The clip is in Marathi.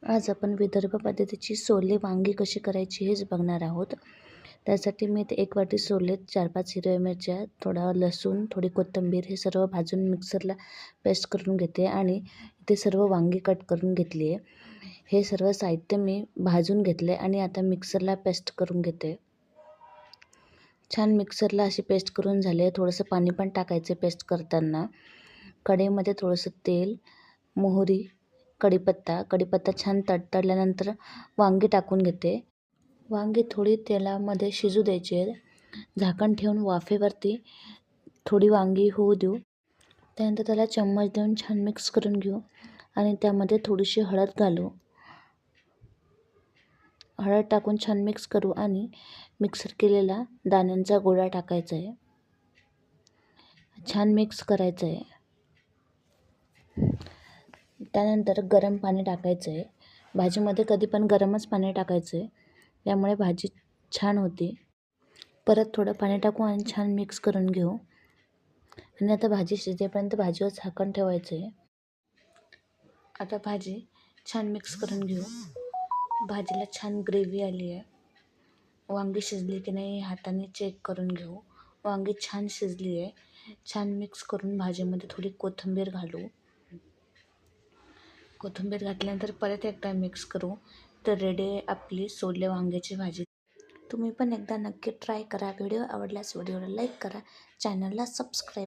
आज आपण विदर्भ पद्धतीची सोले वांगी कशी करायची हेच बघणार आहोत. त्यासाठी मी इथे 1 वाटी सोले, 4-5 हिरव्या मिरच्या, थोडा लसूण, थोडी कोथिंबीर हे सर्व भाजून मिक्सरला पेस्ट करून घेते आणि इथे सर्व वांगी कट करून घेतली आहे. हे सर्व साहित्य मी भाजून घेतले आणि आता मिक्सरला पेस्ट करून घेते. छान मिक्सरला अशी पेस्ट करून झाली. थोडंसं पाणी पण टाकायचं पेस्ट करताना. कढईमध्ये थोडंसं तेल, मोहरी, कढीपत्ता छान तडतडल्यानंतर वांगी टाकून घेते. वांगी थोडी तेलामध्ये शिजू द्यायची आहे. झाकण ठेवून वाफेवरती थोडी वांगी होऊ देऊ. त्यानंतर त्याला चम्मच देऊन छान मिक्स करून घेऊ आणि त्यामध्ये थोडीशी हळद घालू. हळद टाकून छान मिक्स करू आणि मिक्सर केलेला दाण्यांचा गोळा टाकायचा आहे. छान मिक्स करायचं आहे. त्यानंतर गरम पाणी टाकायचं आहे. भाजीमध्ये कधी पण गरमच पाणी टाकायचं आहे, त्यामुळे भाजी छान होते. परत थोडं पाणी टाकू आणि छान मिक्स करून घेऊ आणि आता भाजी शिजेपर्यंत भाजीवर झाकण ठेवायचं आहे. आता भाजी छान मिक्स करून घेऊ. भाजीला छान ग्रेव्ही आली आहे. वांगी शिजली की नाही हाताने चेक करून घेऊ. वांगी छान शिजली आहे. छान मिक्स करून भाजीमध्ये थोडी कोथिंबीर घालू. कोथिंबीर घातल्यानंतर परत एकदा मिक्स करू. तर रेडी आहे आपली सोले वांग्याची भाजी. तुम्ही पण एकदा नक्की ट्राय करा. व्हिडिओ आवडल्यास व्हिडिओला लाईक करा, चॅनलला सबस्क्राईब